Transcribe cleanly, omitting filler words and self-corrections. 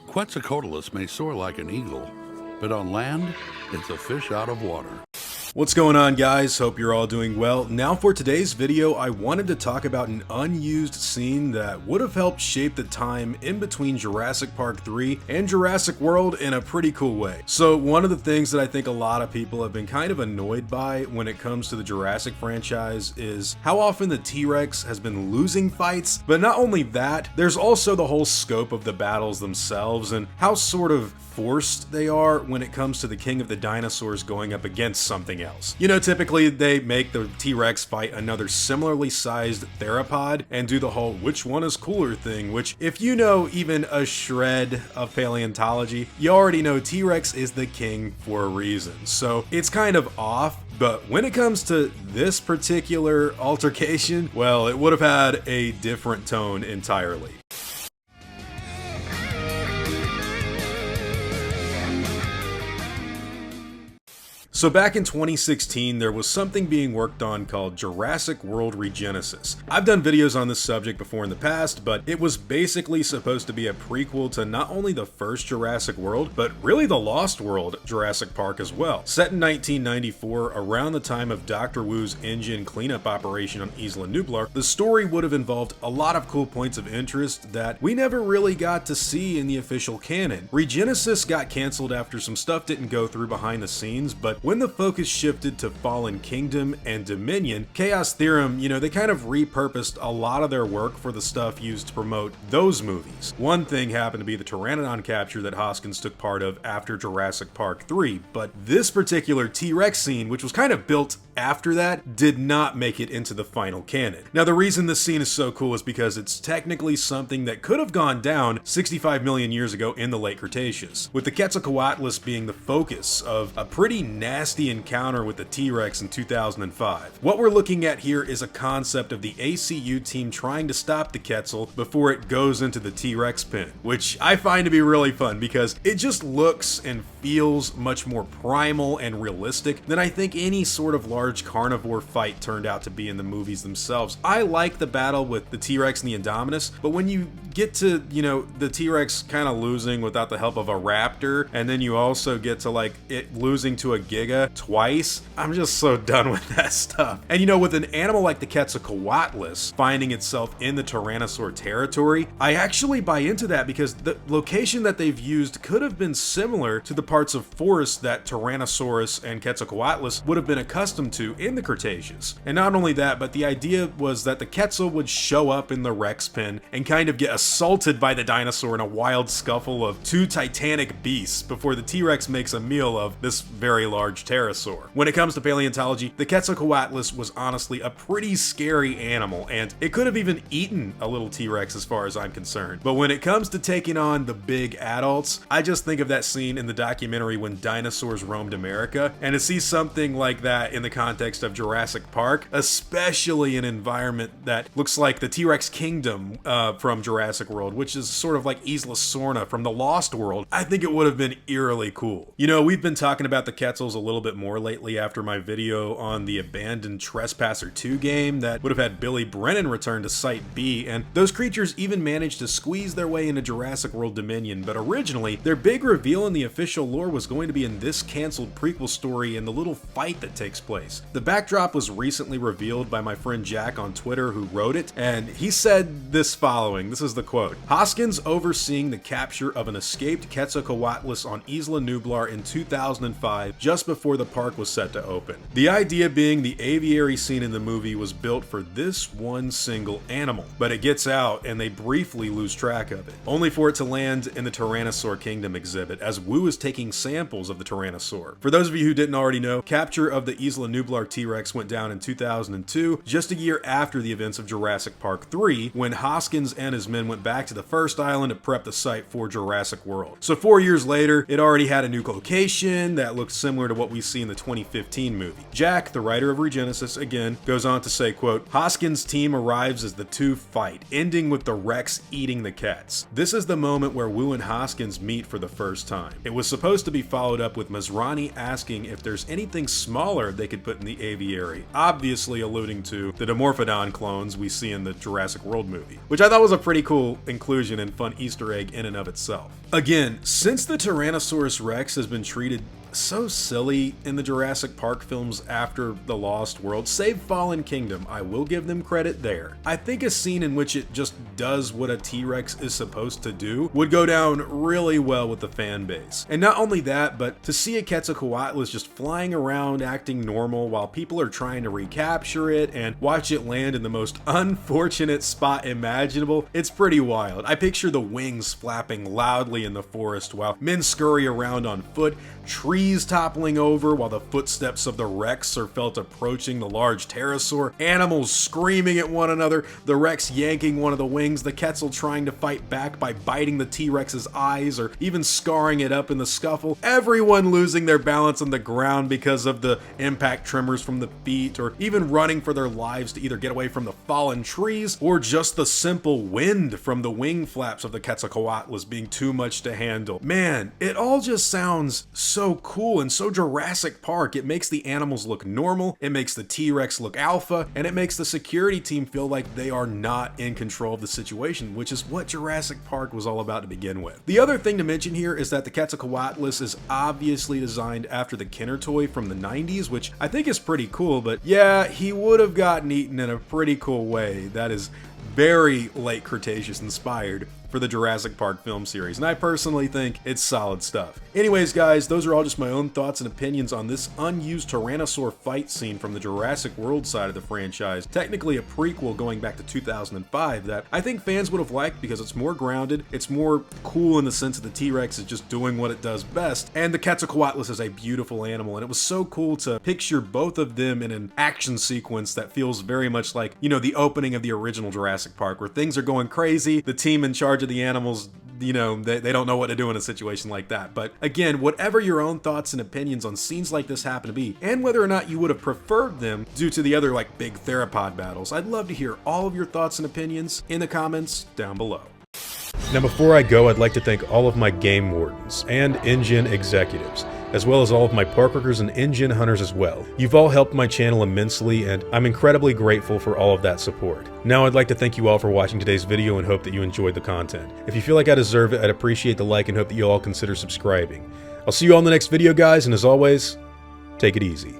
Quetzalcoatlus may soar like an eagle, but on land, it's a fish out of water. What's going on, guys? Hope you're all doing well. Now for today's video, I wanted to talk about an unused scene that would have helped shape the time in between Jurassic Park 3 and Jurassic World in a pretty cool way. So one of the things that I think a lot of people have been kind of annoyed by when it comes to the Jurassic franchise is how often the T-Rex has been losing fights, but not only that, there's also the whole scope of the battles themselves and how sort of forced they are when it comes to the king of the dinosaurs going up against something else. You know, typically they make the T-Rex fight another similarly sized theropod and do the whole which one is cooler thing, which if you know even a shred of paleontology, you already know T-Rex is the king for a reason. So it's kind of off. But when it comes to this particular altercation, well, it would have had a different tone entirely. So back in 2016, there was something being worked on called Jurassic World Regenesis. I've done videos on this subject before in the past, but it was basically supposed to be a prequel to not only the first Jurassic World, but really the Lost World Jurassic Park as well. Set in 1994, around the time of Dr. Wu's engine cleanup operation on Isla Nublar, the story would have involved a lot of cool points of interest that we never really got to see in the official canon. Regenesis got canceled after some stuff didn't go through behind the scenes, but when the focus shifted to Fallen Kingdom and Dominion, Chaos Theorem, you know, they kind of repurposed a lot of their work for the stuff used to promote those movies. One thing happened to be the Pteranodon capture that Hoskins took part of after Jurassic Park 3, but this particular T-Rex scene, which was kind of built after that, did not make it into the final canon. Now, the reason this scene is so cool is because it's technically something that could have gone down 65 million years ago in the late Cretaceous, with the Quetzalcoatlus being the focus of a pretty nasty encounter with the T-Rex in 2005. What we're looking at here is a concept of the ACU team trying to stop the Quetzal before it goes into the T-Rex pen, which I find to be really fun because it just looks and feels much more primal and realistic than I think any sort of large carnivore fight turned out to be in the movies themselves. I like the battle with the T-Rex and the Indominus, but when you get to, you know, the T-Rex kind of losing without the help of a raptor, and then you also get to like it losing to a Giga twice, I'm just so done with that stuff. And you know, with an animal like the Quetzalcoatlus finding itself in the Tyrannosaur territory, I actually buy into that because the location that they've used could have been similar to the parts of forest that Tyrannosaurus and Quetzalcoatlus would have been accustomed to in the Cretaceous. And not only that, but the idea was that the Quetzal would show up in the Rex pen and kind of get assaulted by the dinosaur in a wild scuffle of two titanic beasts before the T-Rex makes a meal of this very large pterosaur. When it comes to paleontology, the Quetzalcoatlus was honestly a pretty scary animal, and it could have even eaten a little T-Rex as far as I'm concerned. But when it comes to taking on the big adults, I just think of that scene in the documentary When Dinosaurs Roamed America, and to see something like that in the context of Jurassic Park, especially an environment that looks like the T-Rex kingdom from Jurassic World, which is sort of like Isla Sorna from the Lost World, I think it would have been eerily cool. You know, we've been talking about the Quetzals a little bit more lately after my video on the abandoned Trespasser 2 game that would have had Billy Brennan return to Site B, and those creatures even managed to squeeze their way into Jurassic World Dominion, but originally, their big reveal in the official lore was going to be in this canceled prequel story and the little fight that takes place. The backdrop was recently revealed by my friend Jack on Twitter, who wrote it, and he said this following. This is the quote: "Hoskins overseeing the capture of an escaped Quetzalcoatlus on Isla Nublar in 2005, just before the park was set to open. The idea being the aviary scene in the movie was built for this one single animal, but it gets out and they briefly lose track of it, only for it to land in the Tyrannosaur Kingdom exhibit as Wu is taking samples of the Tyrannosaur. For those of you who didn't already know, capture of the Isla Nublar T-Rex went down in 2002, just a year after the events of Jurassic Park 3, when Hoskins and his men went back to the first island to prep the site for Jurassic World. So 4 years later, it already had a new location that looked similar to what we see in the 2015 movie. Jack, the writer of Regenesis, again, goes on to say, quote, "Hoskins' team arrives as the two fight, ending with the Rex eating the cats. This is the moment where Wu and Hoskins meet for the first time. It was supposed to be followed up with Masrani asking if there's anything smaller they could put in the aviary, obviously alluding to the Dimorphodon clones we see in the Jurassic World movie, which I thought was a pretty cool cool inclusion and fun Easter egg in and of itself. Again, since the Tyrannosaurus Rex has been treated so silly in the Jurassic Park films after The Lost World, save Fallen Kingdom, I will give them credit there. I think a scene in which it just does what a T-Rex is supposed to do would go down really well with the fan base. And not only that, but to see a Quetzalcoatlus just flying around acting normal while people are trying to recapture it and watch it land in the most unfortunate spot imaginable, it's pretty wild. I picture the wings flapping loudly in the forest while men scurry around on foot, trees toppling over while the footsteps of the Rex are felt approaching the large pterosaur, animals screaming at one another, the Rex yanking one of the wings, the Quetzal trying to fight back by biting the T-Rex's eyes or even scarring it up in the scuffle, everyone losing their balance on the ground because of the impact tremors from the feet, or even running for their lives to either get away from the fallen trees or just the simple wind from the wing flaps of the Quetzalcoatlus being too much to handle. Man, it all just sounds so cool and so Jurassic Park. It makes the animals look normal, it makes the T-Rex look alpha, and it makes the security team feel like they are not in control of the situation, which is what Jurassic Park was all about to begin with. The other thing to mention here is that the Quetzalcoatlus is obviously designed after the Kenner toy from the 90s, which I think is pretty cool, but yeah, he would have gotten eaten in a pretty cool way. That is very late Cretaceous inspired for the Jurassic Park film series, and I personally think it's solid stuff. Anyways guys, those are all just my own thoughts and opinions on this unused Tyrannosaur fight scene from the Jurassic World side of the franchise, technically a prequel going back to 2005 that I think fans would have liked because it's more grounded, it's more cool in the sense that the T-Rex is just doing what it does best, and the Quetzalcoatlus is a beautiful animal, and it was so cool to picture both of them in an action sequence that feels very much like, you know, the opening of the original Jurassic Park, where things are going crazy, the team in charge of the animals, you know, they don't know what to do in a situation like that. But again, whatever your own thoughts and opinions on scenes like this happen to be, and whether or not you would have preferred them due to the other like big theropod battles, I'd love to hear all of your thoughts and opinions in the comments down below. Now before I go, I'd like to thank all of my game wardens and engine executives, as well as all of my park workers and engine hunters as well. You've all helped my channel immensely, and I'm incredibly grateful for all of that support. Now I'd like to thank you all for watching today's video and hope that you enjoyed the content. If you feel like I deserve it, I'd appreciate the like and hope that you all consider subscribing. I'll see you all in the next video guys, and as always, take it easy.